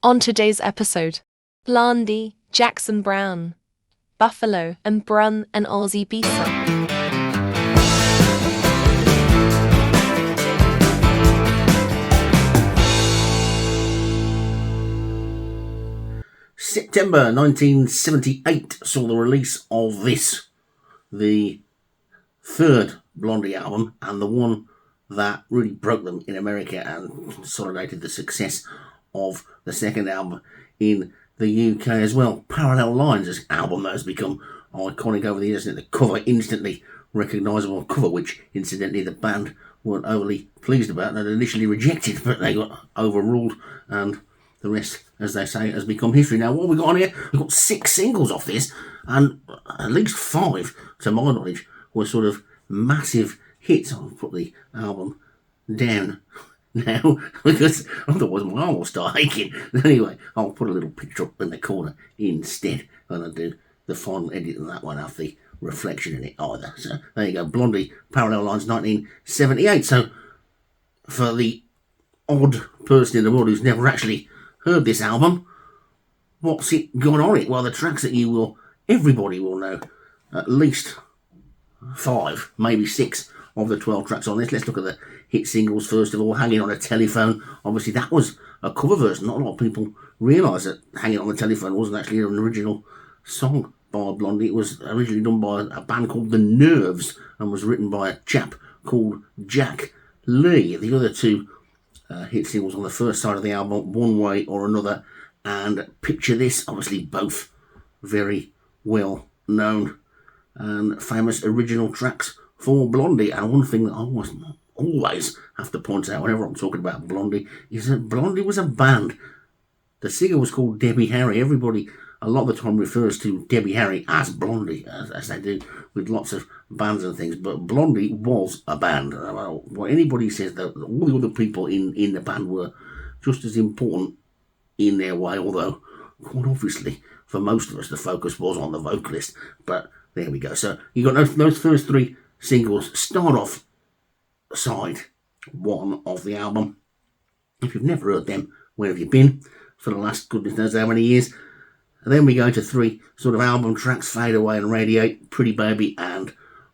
On today's episode, Blondie, Jackson Browne, Buffalo, and Brun and Osibisa. September 1978 saw the release of this, the third Blondie album, and the one that really broke them in America and consolidated the success of the second album in the UK as well. Parallel Lines, this album that has become iconic over the years, and the cover, instantly recognisable cover, which incidentally the band weren't overly pleased about and had initially rejected, but they got overruled, and the rest, as they say, has become history. Now, what have we got on here? We've got 6 singles off this, and at least 5, to my knowledge, were sort of massive hits. I'll put the album down now, because otherwise my arm will start aching. Anyway, I'll put a little picture up in the corner instead when I do the final edit, and that won't have the reflection in it either. So there you go, Blondie, Parallel Lines, 1978. So for the odd person in the world who's never actually heard this album, what's it got on it? Well, the tracks that everybody will know, at least 5, maybe 6 of the 12 tracks on this. Let's look at the hit singles first of all. Hanging on a Telephone, obviously that was a cover version. Not a lot of people realise that Hanging on the Telephone wasn't actually an original song by Blondie. It was originally done by a band called The Nerves and was written by a chap called Jack Lee. The other 2 hit singles on the first side of the album, One Way or Another and Picture This, obviously both very well known and famous original tracks for Blondie. And one thing that I always have to point out whenever I'm talking about Blondie is that Blondie was a band. The singer was called Debbie Harry. Everybody a lot of the time refers to Debbie Harry as Blondie, as they do with lots of bands and things, but Blondie was a band. What anybody says that all the other people in the band were just as important in their way, although quite obviously for most of us the focus was on the vocalist. But there we go. So you got those first 3 singles. Start off side 1 of the album. If you've never heard them, where have you been for the last goodness knows how many years? And then we go to 3 sort of album tracks, Fade Away and Radiate, Pretty Baby and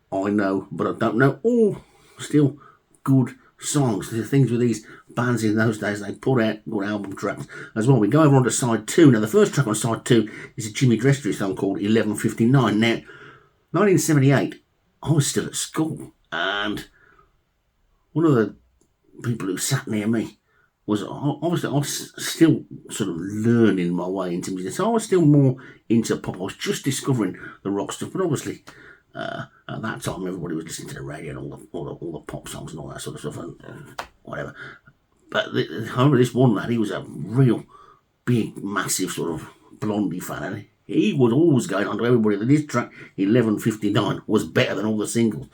I Know But I Don't Know. All still good songs. The things with these bands in those days, they put out good album tracks as well. We go over on to side 2. Now the first track on side 2 is a Jimmy Drestry song called 11:59. Now, 1978, I was still at school, and one of the people who sat near me was, obviously, I was still sort of learning my way into music, so I was still more into pop. I was just discovering the rock stuff, but obviously at that time everybody was listening to the radio and all the pop songs and all that sort of stuff and whatever. But however, this one lad, he was a real big, massive sort of Blondie fan, and he was always going on to everybody that this track 11:59 was better than all the singles.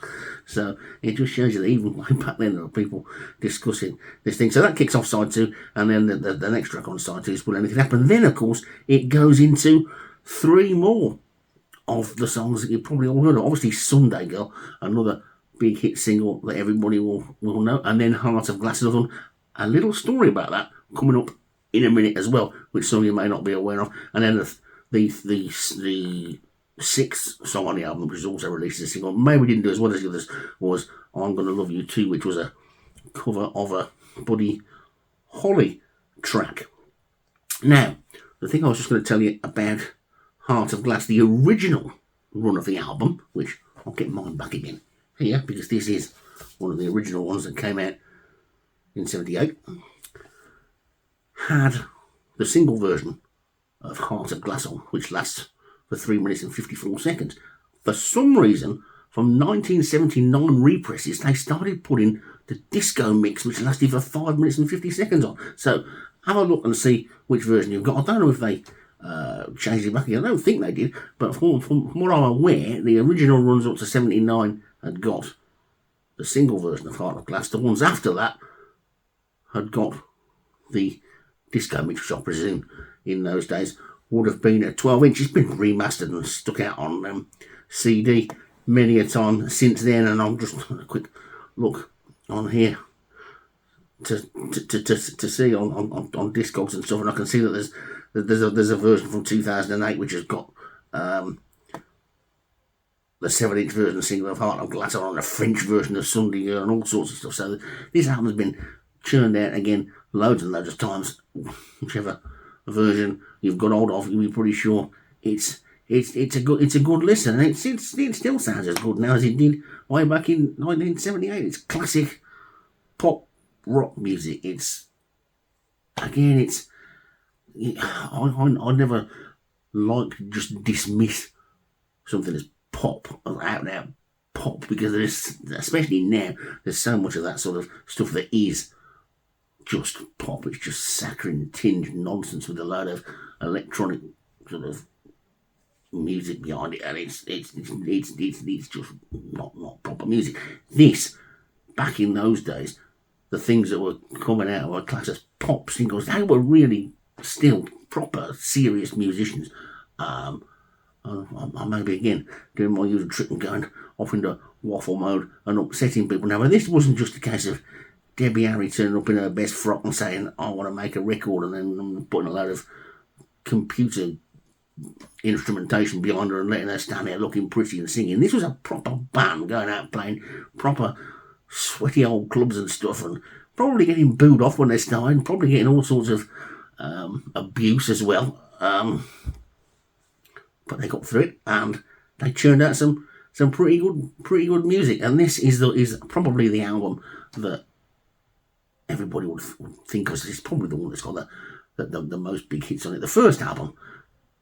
So it just shows you that even way back then there were people discussing this thing. So that kicks off side 2, and then the next track on side 2 is Will Anything Happen. Then of course it goes into 3 more of the songs that you probably all heard of. Obviously Sunday Girl, another big hit single that everybody will know, and then Heart of Glass, another one. A little story about that coming up in a minute as well, which some of you may not be aware of. And then the 6th song on the album, which was also released as a single, maybe didn't do as well as the others, was I'm Gonna Love You Too, which was a cover of a Buddy Holly track. Now, the thing I was just going to tell you about Heart of Glass, the original run of the album, which I'll get mine back again here, because this is one of the original ones that came out in 78, had the single version of Heart of Glass on, which lasts for 3 minutes and 54 seconds. For some reason, from 1979 represses, they started putting the disco mix, which lasted for 5 minutes and 50 seconds on. So have a look and see which version you've got. I don't know if they changed it back again. I don't think they did, but from what I'm aware, the original runs up to 79 had got the single version of Heart of Glass. The ones after that had got the disco mix, which I presume in those days would have been a 12-inch. It's been remastered and stuck out on CD many a time since then, and I'll just a quick look on here to see on Discogs and stuff, and I can see that there's a version from 2008 which has got the 7-inch version of Single of Heart of Glass on a French version of Sunday Girl and all sorts of stuff. So this album's been churned out again loads and loads of times. Whichever version you've got hold of, you'll be pretty sure it's a good listen, and it still sounds as good now as it did way back in 1978. It's classic pop rock music. I never like to just dismiss something as pop, or out and out pop, because there's, especially now, there's so much of that sort of stuff that is just pop. It's just saccharine tinged nonsense with a load of electronic sort of music behind it, and it's just not proper music. This, back in those days, the things that were coming out were classed as pop singles. They were really still proper, serious musicians. I may be again doing my usual trick and going off into waffle mode and upsetting people now, but this wasn't just a case of Debbie Harry turning up in her best frock and saying, I want to make a record, and then putting a load of computer instrumentation behind her and letting her stand there looking pretty and singing. This was a proper band going out playing proper sweaty old clubs and stuff, and probably getting booed off when they started, probably getting all sorts of abuse as well. But they got through it, and they churned out some pretty good music. And this is probably the album that everybody would think of. It's probably the one that's got the most big hits on it. The first album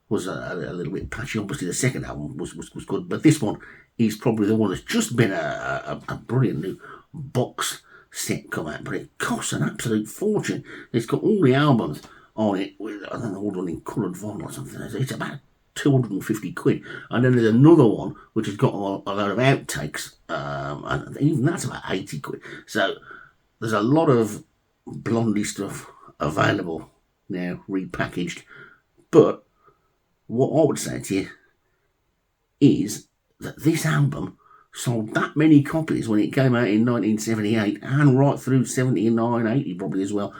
was a little bit patchy. Obviously, the second album was good, but this one is probably the one that's just been a brilliant new box set come out. But it costs an absolute fortune. It's got all the albums on it with, I don't know, all done in coloured vinyl or something. It's about 250 quid, and then there's another one which has got a lot of outtakes, and even that's about 80 quid. So there's a lot of Blondie stuff available now, repackaged. But what I would say to you is that this album sold that many copies when it came out in 1978, and right through 79, 80 probably as well.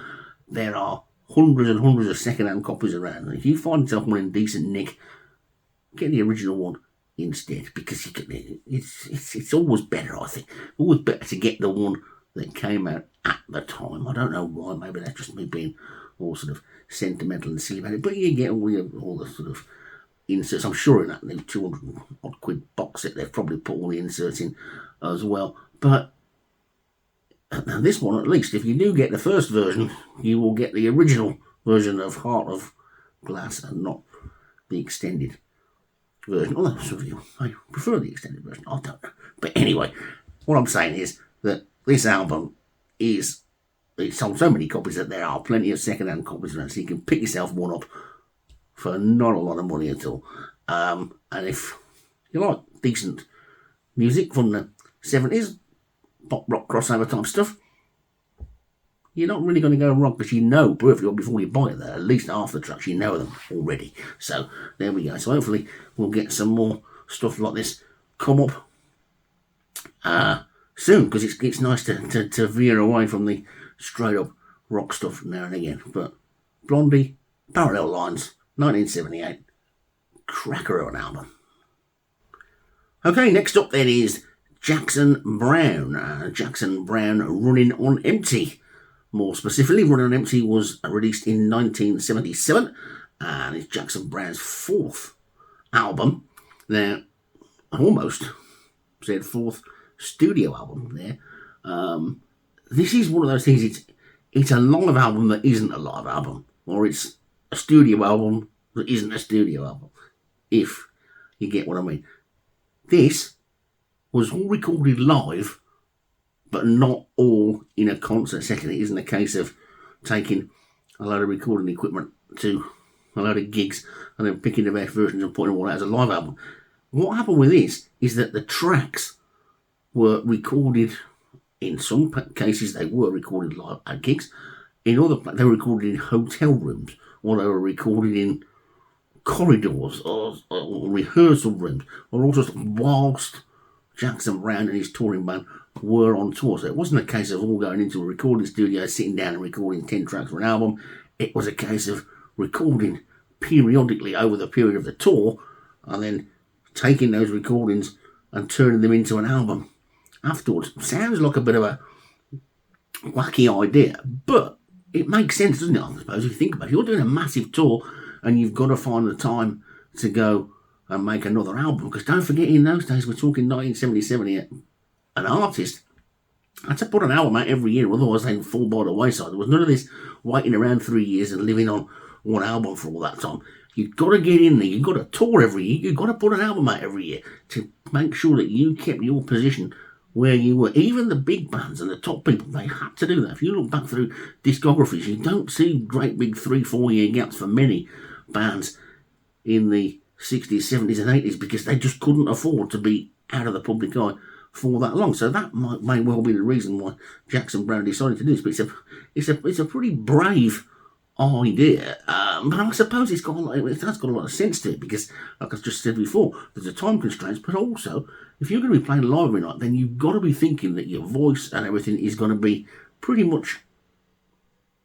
There are hundreds and hundreds of second-hand copies around, and if you find yourself one in decent nick, get the original one instead, because it's always better, I think. Always better to get the one that came out at the time. I don't know why, maybe that's just me being all sort of sentimental and silly about it, but you get all the sort of inserts. I'm sure in that new 200 odd quid box set they've probably put all the inserts in as well. But this one, at least, if you do get the first version, you will get the original version of Heart of Glass and not the extended version. Although some of you may prefer the extended version, I don't know. But anyway, what I'm saying is that this album it sold so many copies that there are plenty of second-hand copies around, so you can pick yourself one up for not a lot of money at all. And if you like decent music from the 70s, pop rock crossover type stuff, you're not really going to go wrong, because you know perfectly well before you buy it that at least half the tracks you know them already. So there we go. So hopefully we'll get some more stuff like this come up soon, because it's nice to veer away from the straight up rock stuff now and again. But Blondie, Parallel Lines, 1978, cracker of an album. Okay, next up then is Jackson Browne. Jackson Browne, Running on Empty. More specifically, Running on Empty was released in 1977, and it's Jackson Browne's fourth album. Now, I almost said fourth studio album there. This is one of those things, it's a live album that isn't a live album, or it's a studio album that isn't a studio album, if you get what I mean. This was all recorded live, but not all in a concert setting. It isn't a case of taking a load of recording equipment to a load of gigs and then picking the best versions and putting them all out as a live album. What happened with this is that the tracks were recorded, in some cases they were recorded live at gigs, in other they were recorded in hotel rooms, or they were recorded in corridors or rehearsal rooms, or also whilst Jackson Browne and his touring band were on tour. So it wasn't a case of all going into a recording studio, sitting down and recording 10 tracks for an album. It was a case of recording periodically over the period of the tour and then taking those recordings and turning them into an album afterwards. Sounds like a bit of a wacky idea, but it makes sense, doesn't it? I suppose if you think about it, you're doing a massive tour and you've got to find the time to go and make another album. Because don't forget, in those days, we're talking 1977 here, an artist had to put an album out every year, otherwise they'd fall by the wayside. There was none of this waiting around 3 years and living on one album for all that time. You've got to get in there. You've got to tour every year. You've got to put an album out every year to make sure that you kept your position where you were. Even the big bands and the top people, they had to do that. If you look back through discographies, you don't see great big 3-4 year gaps for many bands in the 60s, 70s and 80s because they just couldn't afford to be out of the public eye for that long. So that may well be the reason why Jackson Browne decided to do this. But it's a pretty brave idea, but I suppose it has got a lot of sense to it because, like I just said before, there's a time constraints, but also if you're going to be playing live every night, then you've got to be thinking that your voice and everything is going to be pretty much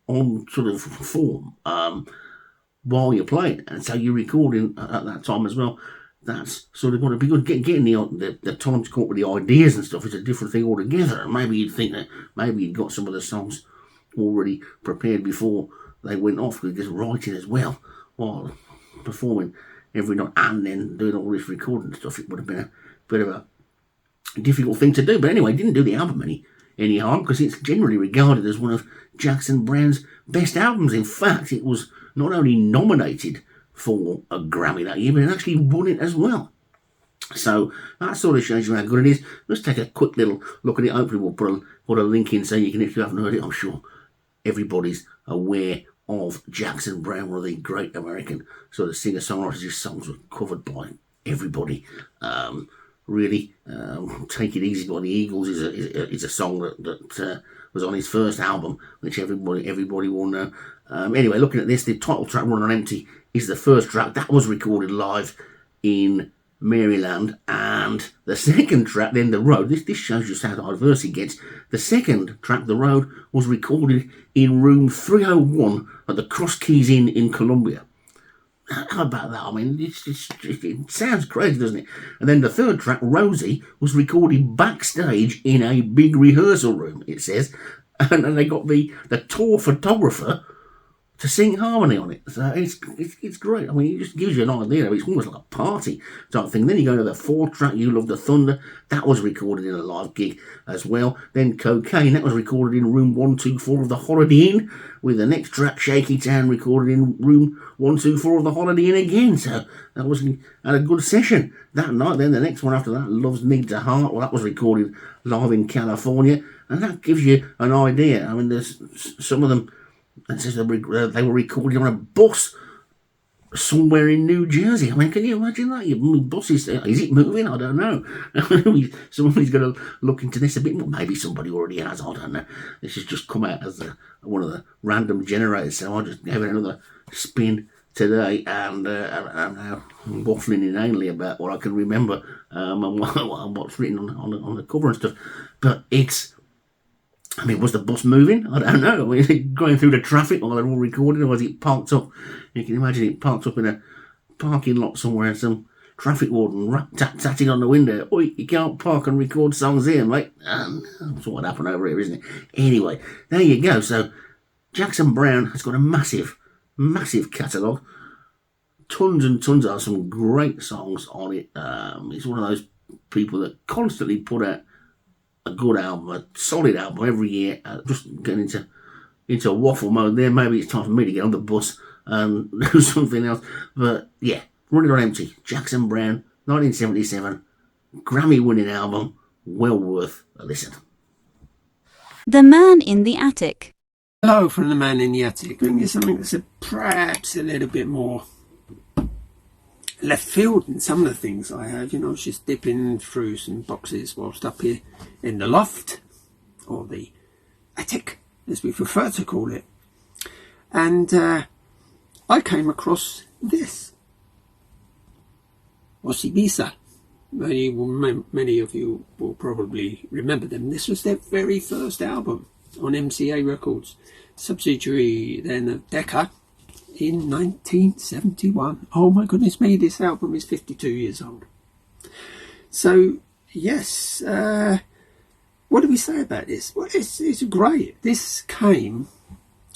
on sort of form while you're playing, and so you're recording at that time as well. That's sort of going to be good. Getting the time to come up with the ideas and stuff is a different thing altogether. And maybe you'd think that maybe you'd got some of the songs already prepared before they went off, because writing as well while performing every night and then doing all this recording stuff, it would have been a bit of a difficult thing to do. But anyway, it didn't do the album any harm because it's generally regarded as one of Jackson Browne's best albums. In fact, it was not only nominated for a Grammy that year, but it actually won it as well. So that sort of shows you how good it is. Let's take a quick little look at it. Hopefully we'll put a link in so you can, if you haven't heard it, I'm sure everybody's aware of Jackson Browne, one of the great American sort of singer-songwriters. His songs were covered by everybody. Really, Take It Easy by the Eagles is a song that was on his first album, which everybody will know. Anyway, looking at this, the title track, Run on Empty, is the first track. That was recorded live in Maryland, and the second track, then The Road, this shows you how diverse it gets. The second track, The Road, was recorded in room 301 at the Cross Keys Inn in Columbia. How about that? I mean, it sounds crazy, doesn't it? And then the third track, Rosie, was recorded backstage in a big rehearsal room, it says, and then they got the tour photographer to sing harmony on it. So it's great. I mean, it just gives you an idea. It's almost like a party type thing. Then you go to the fourth track, You Love the Thunder. That was recorded in a live gig as well. Then Cocaine, that was recorded in room 124 of the Holiday Inn, with the next track, Shaky Town, recorded in room 124 of the Holiday Inn again. So that was had a good session that night. Then the next one after that, Love's Need to Heart, well, that was recorded live in California. And that gives you an idea. I mean, there's some of them, it says they were recorded on a bus somewhere in New Jersey. I mean, can you imagine that? Your bus is it moving? I don't know. Somebody's going to look into this a bit more. Maybe somebody already has. I don't know. This has just come out as one of the random generators. So I just gave it another spin today, and I'm now waffling inanely about what I can remember and what's written on the cover and stuff. But was the bus moving? I don't know. I mean, going through the traffic while they're all recording, or was it parked up? You can imagine it parked up in a parking lot somewhere, and some traffic warden tat-tatting on the window. Oi, you can't park and record songs here, mate. That's what happened over here, isn't it? Anyway, there you go. So, Jackson Browne has got a massive, massive catalogue. Tons and tons of some great songs on it. He's one of those people that constantly put out a good album, a solid album every year. Just getting into waffle mode there. Maybe it's time for me to get on the bus and do something else. But yeah, Running on Empty, Jackson Browne, 1977, Grammy-winning album, well worth a listen. The Man in the Attic. Hello from the Man in the Attic. Bring you something that's perhaps a little bit more left field in some of the things I have. I was just dipping through some boxes whilst up here in the loft, or the attic as we prefer to call it, and I came across this Osibisa Many of you will probably remember them. This was their very first album on MCA Records, subsidiary then of Decca, in 1971. Oh my goodness me, this album is 52 years old. So, yes, what do we say about this? Well, it's great. This came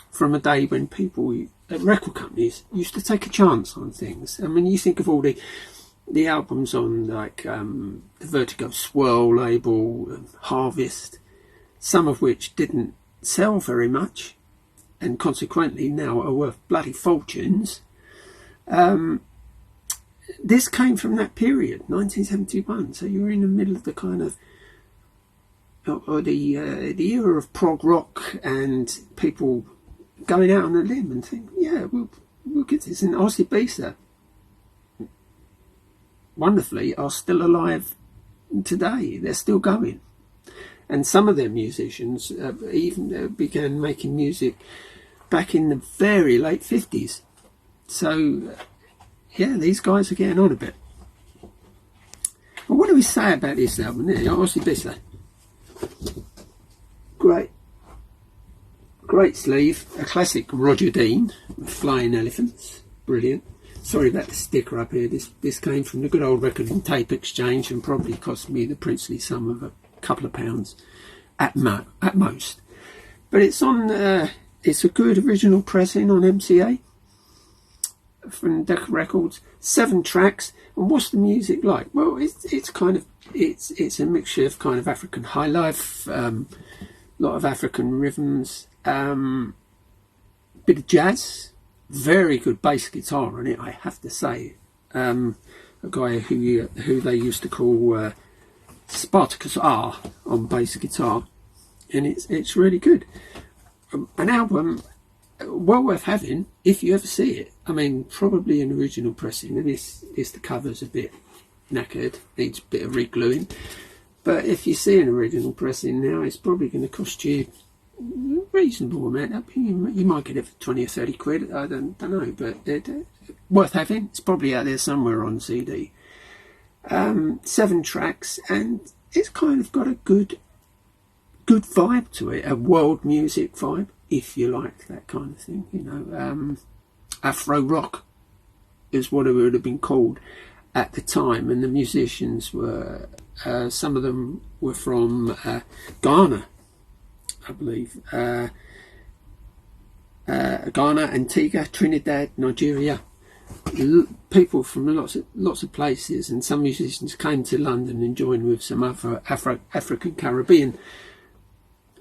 from a day when people at record companies used to take a chance on things. I mean, you think of all the albums on like the Vertigo Swirl label, Harvest, some of which didn't sell very much and consequently now are worth bloody fortunes. This came from that period, 1971, so you were in the middle of the kind of the era of prog rock and people going out on a limb and think, yeah, we'll get this. And Osibisa, wonderfully, are still alive today. They're still going. And some of their musicians even began making music back in the very late 50s. So, yeah, these guys are getting on a bit. Well, what do we say about this album? Osibisa. Great sleeve. A classic Roger Dean with flying elephants. Brilliant. Sorry about the sticker up here. This came from the good old record and tape exchange and probably cost me the princely sum of a couple of pounds at most. But it's on. It's a good original pressing on MCA from Decca Records. 7 tracks. And what's the music like? Well, it's kind of it's a mixture of kind of African high life, a lot of African rhythms, bit of jazz, very good bass guitar on it, I have to say. A guy who they used to call Spartacus R on bass guitar, and it's really good. An album well worth having if you ever see it. I mean, probably an original pressing, and the cover's a bit knackered, needs a bit of re-gluing. But if you see an original pressing now, it's probably going to cost you a reasonable amount. You might get it for 20 or 30 quid, I don't know, but worth having. It's probably out there somewhere on CD. 7 tracks, and it's kind of got a good vibe to it, a world music vibe, if you like that kind of thing, you know. Afro rock is what it would have been called at the time, and the musicians were some of them were from Ghana, I believe, Ghana, Antigua, Trinidad, Nigeria, people from lots of places, and some musicians came to London and joined with some other African Caribbean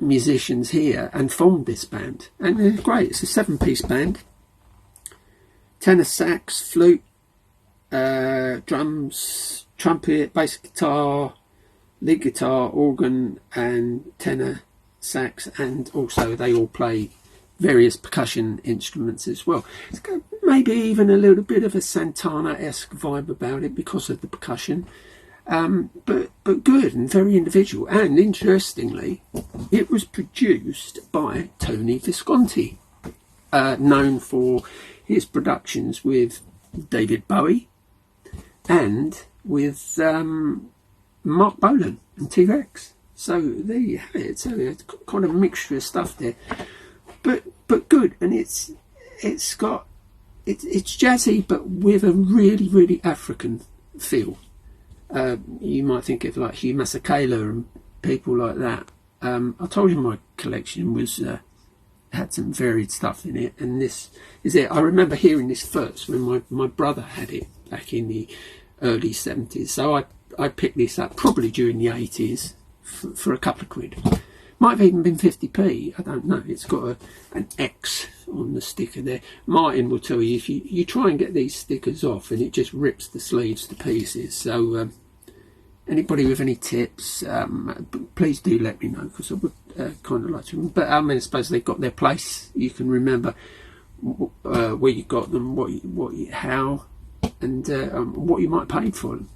musicians here and formed this band, and they're great. It's a 7-piece band: tenor sax, flute, drums, trumpet, bass guitar, lead guitar, organ, and tenor sax, and also they all play various percussion instruments as well. It's got maybe even a little bit of a Santana-esque vibe about it because of the percussion, but good and very individual. And interestingly, it was produced by Tony Visconti, known for his productions with David Bowie and with Mark Bolan and T-Rex. So there you have it. So it's kind of a mixture of stuff there, but good. And it's jazzy, but with a really African feel. You might think of like Hugh Masekela and people like that. I told you my collection was had some varied stuff in it, and this is it. I remember hearing this first when my brother had it back in the early 70s. So I picked this up probably during the 80s for a couple of quid. Might have even been 50p, I don't know. It's got an X on the sticker there. Martin will tell you, if you try and get these stickers off, and it just rips the sleeves to pieces. So anybody with any tips, please do let me know, because I would kind of like to. But I mean, I suppose they've got their place. You can remember where you got them, how, and what you might pay for them.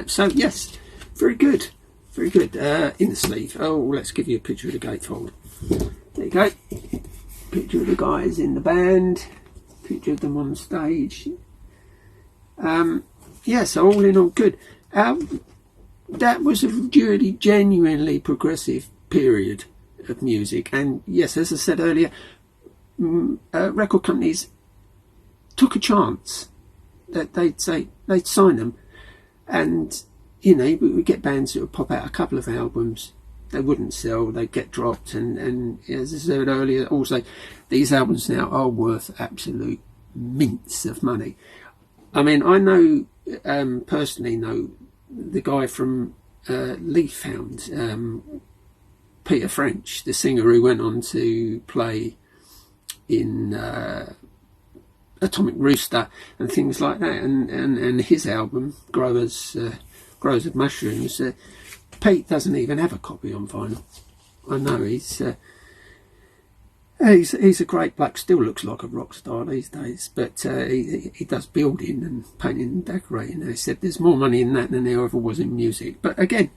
So yes, very good. Very good. In the sleeve. Oh, let's give you a picture of the gatefold. There you go. Picture of the guys in the band. Picture of them on stage. yeah, so all in all, good. That was a really genuinely progressive period of music, and yes, as I said earlier, record companies took a chance that they'd sign them, and we would get bands that would pop out a couple of albums, they wouldn't sell, they'd get dropped, and as I said earlier, also these albums now are worth absolute mints of money. I mean, I know personally know the guy from Leafhound, Peter French, the singer who went on to play in Atomic Rooster and things like that, and his album Grows of Mushrooms. Pete doesn't even have a copy on vinyl. I know he's a great bloke. Still looks like a rock star these days, but he does building and painting and decorating. He said there's more money in that than there ever was in music. But again,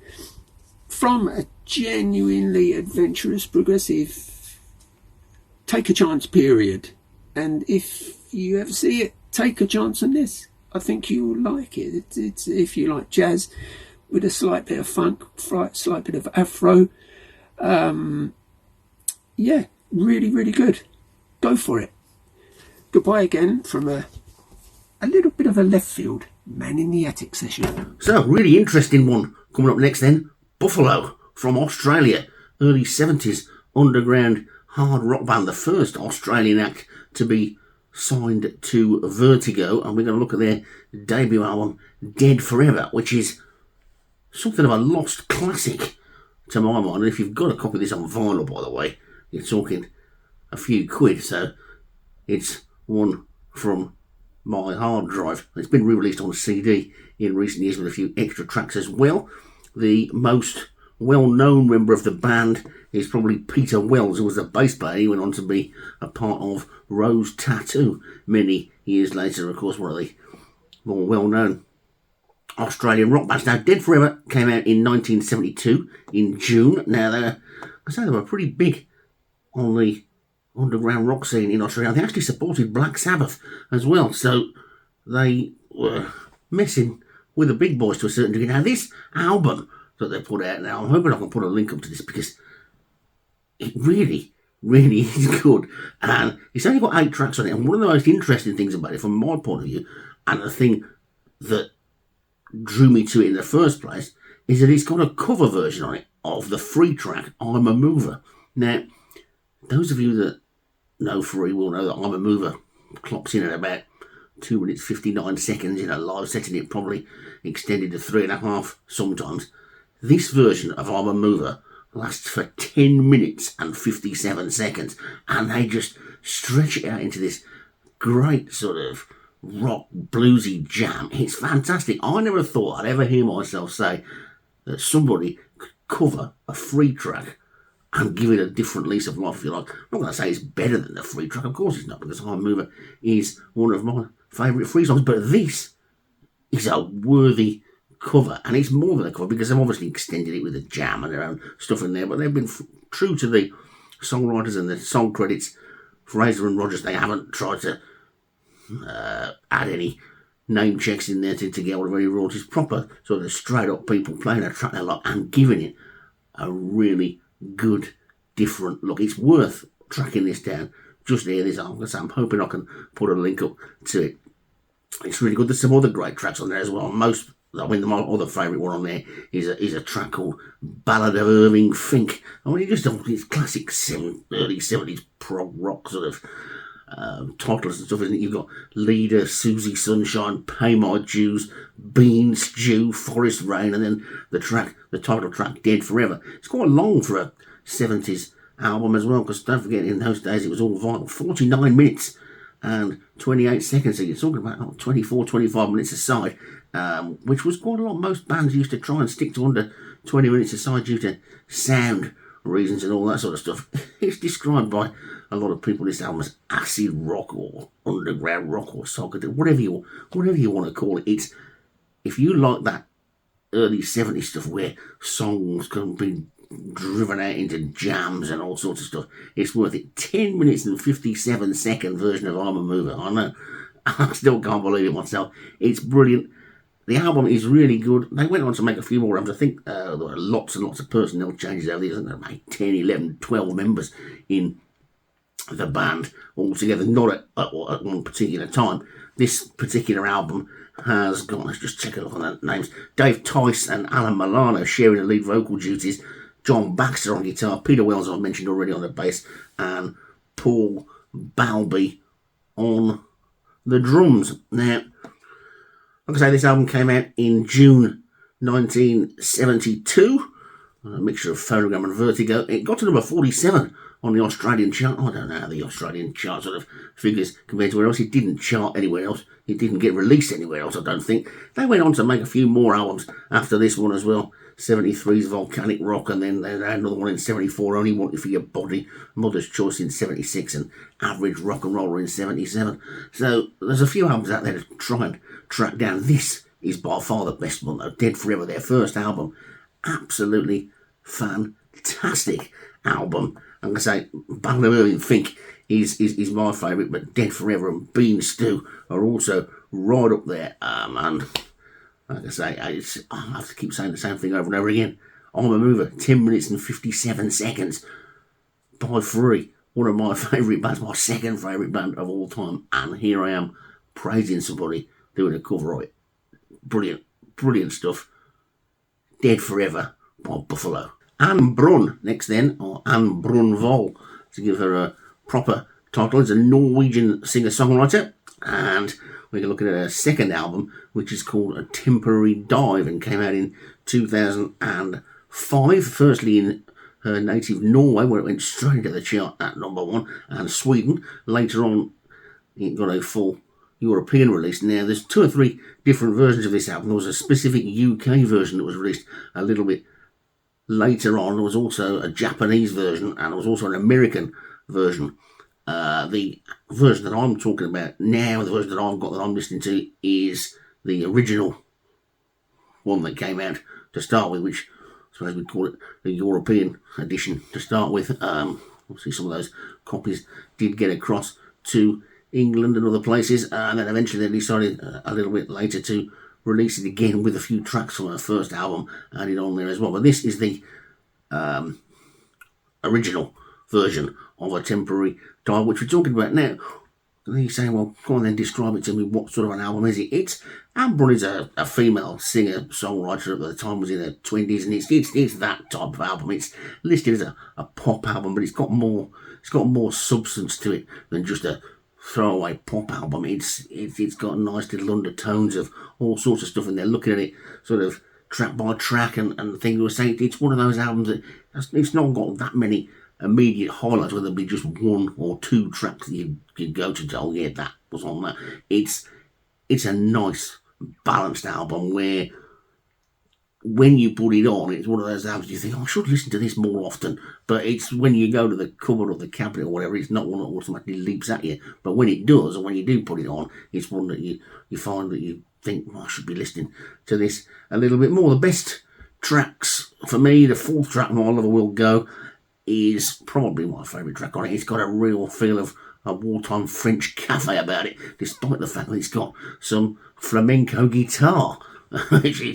from a genuinely adventurous, progressive, take a chance period, and if you ever see it, take a chance on this. I think you'll like it. It's if you like jazz with a slight bit of funk, slight bit of afro. Yeah, really, really good. Go for it. Goodbye again from a little bit of a left field Man in the Attic session. So, really interesting one coming up next then. Buffalo from Australia, early 70s underground hard rock band, the first Australian act to be signed to Vertigo, and we're going to look at their debut album Dead Forever, which is something of a lost classic to my mind. And if you've got a copy of this on vinyl, by the way, you're talking a few quid, so it's one from my hard drive. It's been re-released on CD in recent years with a few extra tracks as well. The most well-known member of the band is probably Peter Wells, who was the bass player. He went on to be a part of Rose Tattoo many years later. Of course, one of the more well-known Australian rock bands. Now, Dead Forever came out in 1972 in June. Now, they were pretty big on the underground rock scene in Australia. They actually supported Black Sabbath as well, so they were messing with the big boys to a certain degree. Now, this album that they put out now, I'm hoping I can put a link up to this because it really, really is good. And it's only got 8 tracks on it, and one of the most interesting things about it, from my point of view, and the thing that drew me to it in the first place, is that it's got a cover version on it of the free track I'm a Mover. Now, those of you that know Free will know that I'm a Mover clocks in at about 2 minutes 59 seconds in a live setting. It probably extended to 3.5 sometimes. This version of I'm a Mover lasts for 10 minutes and 57 seconds, and they just stretch it out into this great sort of rock bluesy jam. It's fantastic. I never thought I'd ever hear myself say that somebody could cover a free track and give it a different lease of life, if you like. I'm not going to say it's better than the free track. Of course it's not, because I'm a Mover is one of my favourite free songs. But this is a worthy cover, and it's more than a cover because they've obviously extended it with a jam and their own stuff in there, but they've been true to the songwriters and the song credits. Fraser and Rogers, they haven't tried to add any name checks in there to get all of any royalties. Proper sort of straight up people playing a track they like and giving it a really good different look. It's worth tracking this down just to hear this album. I'm hoping I can put a link up to it. It's really good. There's some other great tracks on there as well. My other favourite one on there is a track called Ballad of Irving Fink. I mean, it's classic early 70s prog rock sort of titles and stuff, isn't it? You've got Leader, Susie Sunshine, Pay My Dues, Bean Stew, Forest Rain, and then the title track, Dead Forever. It's quite long for a 70s album as well, because don't forget, in those days it was all vinyl. 49 minutes and 28 seconds, so you're talking about 24, 25 minutes a side, which was quite a lot. Most bands used to try and stick to under 20 minutes a side due to sound reasons and all that sort of stuff. It's described by a lot of people in this album as acid rock or underground rock or psychedelic, whatever you want to call it. It's, if you like that early 70s stuff where songs can be driven out into jams and all sorts of stuff, it's worth it. 10 minutes and 57 second version of I'm a Mover. I know, I still can't believe it myself. It's brilliant. the album is really good. They went on to make a few more albums. I think there were lots and lots of personnel changes over the years. I think there were like 10, 11, 12 members in the band altogether, not at one particular time. This particular album has got, let's just check it off on the names, Dave Tice and Alan Milano sharing the lead vocal duties, John Baxter on guitar, Peter Wells, I mentioned already, on the bass, and Paul Balby on the drums. Now, like I say, this album came out in June 1972, a mixture of Phonogram and Vertigo. It got to number 47 on the Australian chart. I don't know how the Australian chart sort of figures compared to where else. It didn't chart anywhere else. It didn't get released anywhere else, I don't think. They went on to make a few more albums after this one as well. 73's Volcanic Rock, and then they had another one in 74, Only Want You For Your Body, Mother's Choice in 76, and Average Rock and Roller in 77. So there's a few albums out there to try and track down. This is by far the best one, though. Dead Forever, their first album. Absolutely fantastic album. I'm going to say, Band of Irving Fink is my favourite, but Dead Forever and Bean Stew are also right up there. And like I say, I have to keep saying the same thing over and over again. I'm a Mover, 10 minutes and 57 seconds. By Free, one of my favourite bands, my second favourite band of all time. And here I am praising somebody doing a cover of it. Brilliant, brilliant stuff. Dead Forever by Buffalo. Anne Brun next then, or Anne Brunvoll, to give her a proper title. Is a Norwegian singer-songwriter, and we can look at her second album, which is called A Temporary Dive, and came out in 2005, firstly in her native Norway, where it went straight into the chart at number 1, and Sweden. Later on, it got a full European release. Now, there's 2 or 3 different versions of this album. There was a specific UK version that was released a little bit later on. There was also a Japanese version, and there was also an American version. The version that I'm talking about now, the version that I've got that I'm listening to, is the original one that came out to start with, which I suppose we'd call it the European edition to start with. Obviously, some of those copies did get across to England and other places, and then eventually they decided a little bit later to release it again with a few tracks from her first album added on there as well. But this is the original version of A Temporary Dive, which we're talking about now. And then you're saying, well, go on then, describe it to me. What sort of an album is it? It's Anne Brun is a female singer-songwriter at the time, was in her 20s, and it's that type of album. It's listed as a pop album, but it's got more substance to it than just a throwaway pop album. It's got nice little undertones of all sorts of stuff in there. Looking at it sort of track by track and the thing you were saying, it's one of those albums that it's not got that many immediate highlights, whether it be just 1 or 2 tracks that you go to, oh yeah, that was on that. It's a nice balanced album where when you put it on, it's one of those albums you think, oh, I should listen to this more often. But it's when you go to the cupboard or the cabinet or whatever, it's not one that automatically leaps at you. But when it does, or when you do put it on, it's one that you find that you think, I should be listening to this a little bit more. The best tracks for me, the 4th track, My Lover Will Go, is probably my favourite track on it. It's got a real feel of a wartime French cafe about it, despite the fact that it's got some flamenco guitar. Hopefully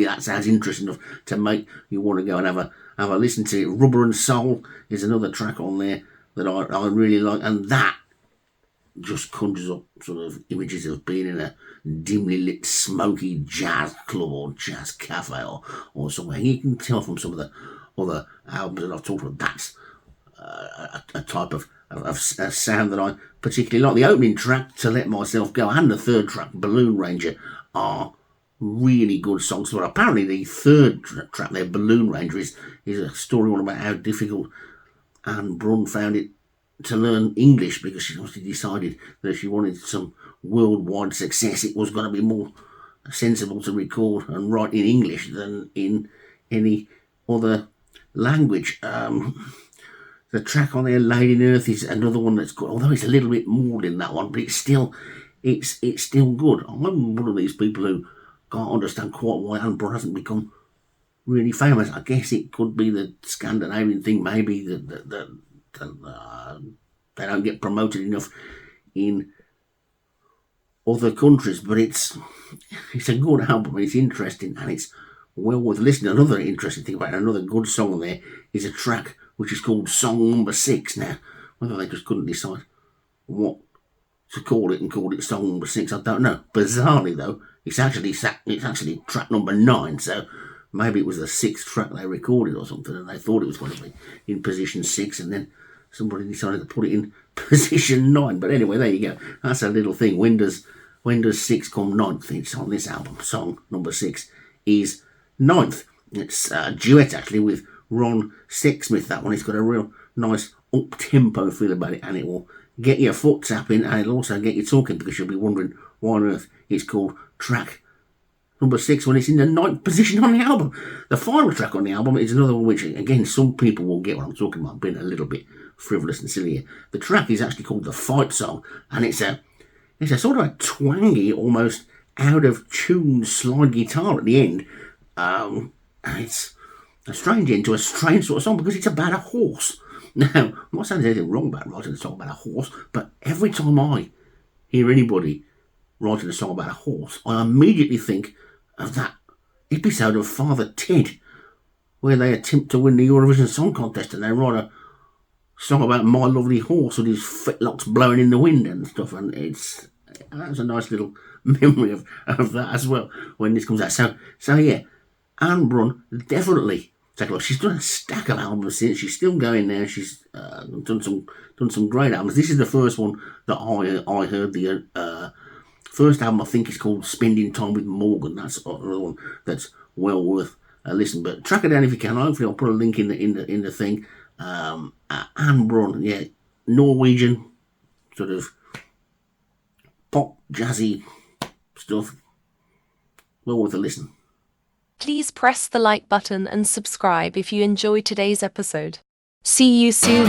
that sounds interesting enough to make you want to go and have a listen to it. Rubber and Soul is another track on there that I really like, and that just conjures up sort of images of being in a dimly lit, smoky jazz club or jazz cafe or somewhere. You can tell from some of the other albums that I've talked about, that's a type of sound that I particularly like. The opening track, To Let Myself Go, and the 3rd track, Balloon Ranger, are really good songs. But apparently the 3rd track there, Balloon Ranger, is a story all about how difficult Anne Brun found it to learn English, because she obviously decided that if she wanted some worldwide success, it was going to be more sensible to record and write in English than in any other language. The track on there, Laid in Earth, is another one that's good, although it's a little bit more than that one, but it's still good. I'm one of these people who can't understand quite why Anne Brun hasn't become really famous. I guess it could be the Scandinavian thing, maybe that they don't get promoted enough in other countries, but it's a good album. It's interesting and it's well worth listening. Another interesting thing about it, another good song on there is a track which is called Song Number 6. Now, whether they just couldn't decide what to call it and called it Song Number 6, I don't know. Bizarrely though, it's actually track number 9, so maybe it was the 6th track they recorded or something, and they thought it was going to be in position 6, and then somebody decided to put it in position 9. But anyway, there you go. That's a little thing. When does 6 come 9th? It's on this album. Song number 6 is 9th. It's a duet actually with Ron Sexsmith. That one. It's got a real nice up-tempo feel about it, and it will get your foot tapping, and it'll also get you talking, because you'll be wondering why on earth it's called track number 6 when it's in the 9th position on the album. The final track on the album is another one which, again, some people will get what I'm talking about. Being a little bit frivolous and silly here. The track is actually called The Fight Song, and it's a sort of a twangy, almost out of tune slide guitar at the end. And it's a strange end to a strange sort of song, because it's about a horse. Now, I'm not saying there's anything wrong about writing a song about a horse, but every time I hear anybody writing a song about a horse, I immediately think of that episode of Father Ted, where they attempt to win the Eurovision Song Contest, and they write a song about my lovely horse with his fetlocks blowing in the wind and stuff, and that's a nice little memory of that as well when this comes out. So yeah, Anne Brun, definitely take a look. She's done a stack of albums since. She's still going now. She's done some great albums. This is the first one that I heard. The first album, I think, is called Spending Time with Morgan. That's another one that's well worth a listen. But track it down if you can. Hopefully, I'll put a link in the thing. Anne Brun, yeah, Norwegian sort of pop jazzy stuff. Well worth a listen. Please press the like button and subscribe if you enjoyed today's episode. See you soon.